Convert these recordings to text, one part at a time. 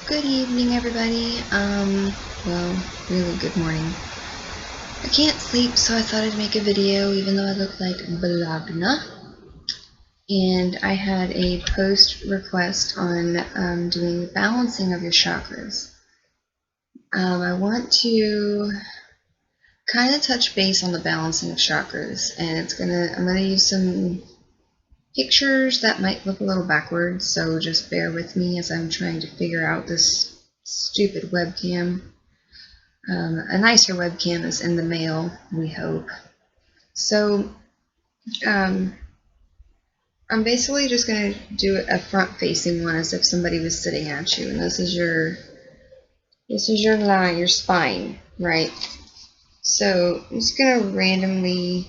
Good evening, everybody. Well, really good morning. I can't sleep, so I thought I'd make a video, even though I look like Balagna. And I had a post request on doing the balancing of your chakras. I want to kind of touch base on the balancing of chakras, and I'm gonna use some pictures that might look a little backwards, so just bear with me as I'm trying to figure out this stupid webcam. A nicer webcam is in the mail, we hope. So I'm basically just going to do a front-facing one as if somebody was sitting at you, and this is your line, your spine, right? So I'm just going to randomly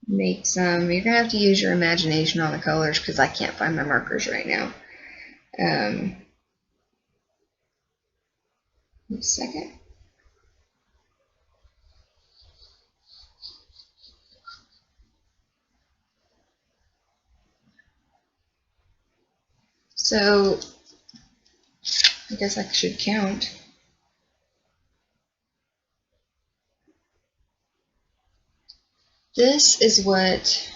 make some. You're going to have to use your imagination on the colors because I can't find my markers right now. Wait a second. So I guess I should count. This is what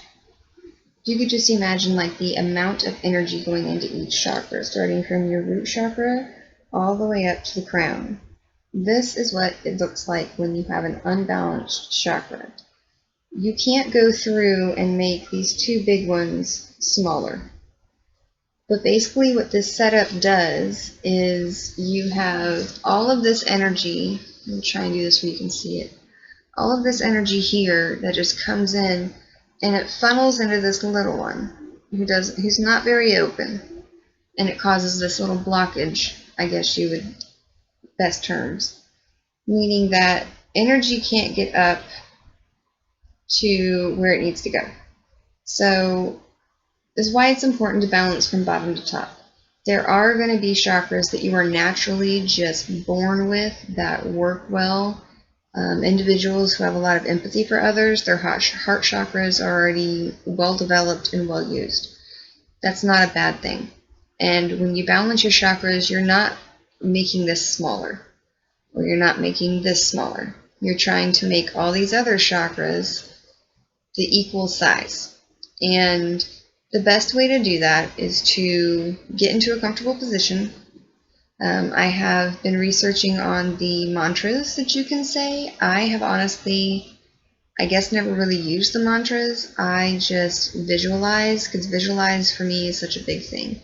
you could just imagine, like the amount of energy going into each chakra, starting from your root chakra all the way up to the crown. This is what it looks like when you have an unbalanced chakra. You can't go through and make these two big ones smaller. But basically what this setup does is you have all of this energy. I'll try and do this so you can see it. All of this energy here that just comes in and it funnels into this little one who's not very open, and it causes this little blockage, I guess you would best terms, meaning that energy can't get up to where it needs to go. So this is why it's important to balance from bottom to top. There are going to be chakras that you are naturally just born with that work well. Individuals who have a lot of empathy for others, their heart chakras are already well developed and well used. That's not a bad thing. And when you balance your chakras, you're not making this smaller, or you're not making this smaller. You're trying to make all these other chakras the equal size. And the best way to do that is to get into a comfortable position. I have been researching on the mantras that you can say. I have honestly, I guess, never really used the mantras. I just visualize, because visualize for me is such a big thing.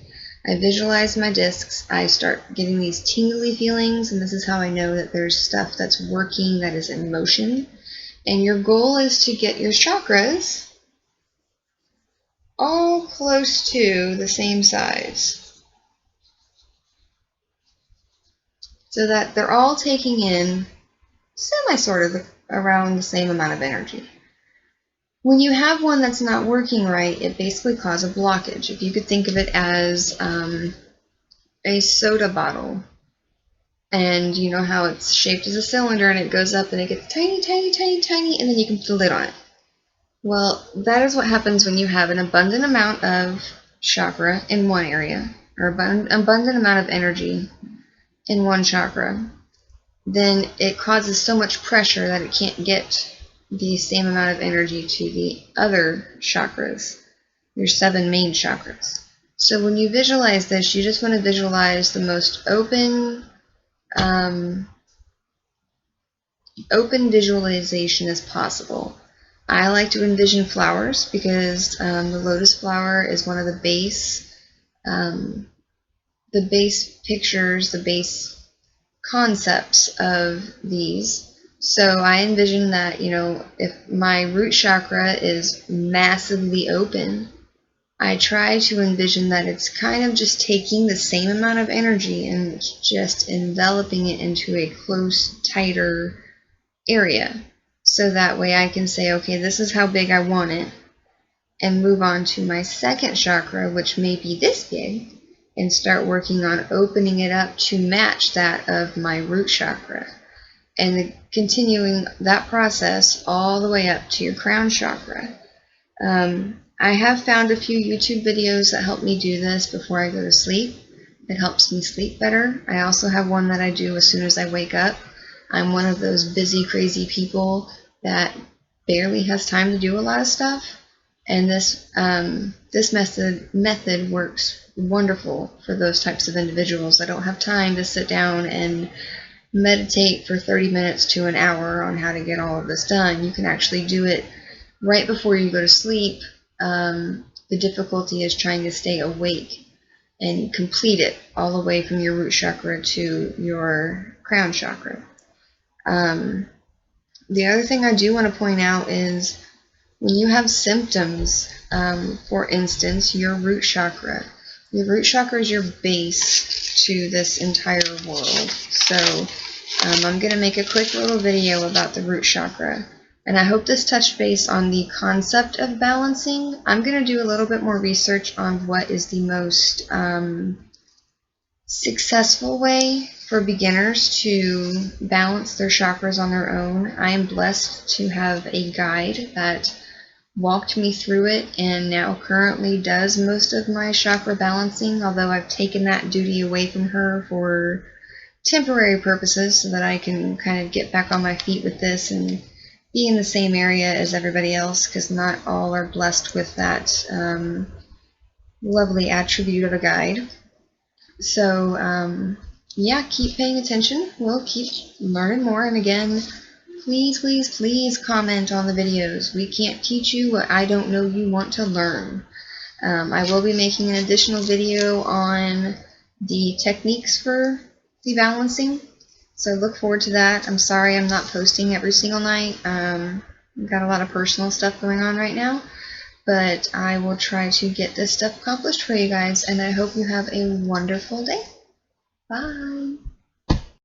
I visualize my discs. I start getting these tingly feelings, and this is how I know that there's stuff that's working that is in motion. And your goal is to get your chakras all close to the same size, so that they're all taking in sort of around the same amount of energy. When you have one that's not working right, it basically causes a blockage. If you could think of it as a soda bottle, and you know how it's shaped as a cylinder and it goes up and it gets tiny, tiny, tiny, tiny, and then you can put the lid on it. Well, that is what happens when you have an abundant amount of chakra in one area, or abundant amount of energy in one chakra. Then it causes so much pressure that it can't get the same amount of energy to the other chakras, your 7 main chakras. So when you visualize this, you just want to visualize the most open visualization as possible. I like to envision flowers because the lotus flower is one of the base pictures, the base concepts of these. So I envision that, if my root chakra is massively open, I try to envision that it's kind of just taking the same amount of energy and just enveloping it into a close, tighter area. So that way I can say, okay, this is how big I want it, and move on to my second chakra, which may be this big, and start working on opening it up to match that of my root chakra, and continuing that process all the way up to your crown chakra. I have found a few YouTube videos that help me do this before I go to sleep, It helps me sleep better. I also have one that I do as soon as I wake up. I'm one of those busy, crazy people that barely has time to do a lot of stuff, and this method works wonderful for those types of individuals that don't have time to sit down and meditate for 30 minutes to an hour on how to get all of this done. You can actually do it right before you go to sleep. The difficulty is trying to stay awake and complete it all the way from your root chakra to your crown chakra. The other thing I do want to point out is when you have symptoms, for instance, your root chakra is your base to this entire world. So I'm going to make a quick little video about the root chakra. And I hope this touched base on the concept of balancing. I'm going to do a little bit more research on what is the most successful way for beginners to balance their chakras on their own. I am blessed to have a guide that walked me through it and now currently does most of my chakra balancing, although I've taken that duty away from her for temporary purposes so that I can kind of get back on my feet with this and be in the same area as everybody else, because not all are blessed with that lovely attribute of a guide. So yeah, keep paying attention. We'll keep learning more. And again, please, please, please comment on the videos. We can't teach you what I don't know you want to learn. I will be making an additional video on the techniques for the balancing, so look forward to that. I'm sorry I'm not posting every single night. I've got a lot of personal stuff going on right now, but I will try to get this stuff accomplished for you guys, and I hope you have a wonderful day. Bye.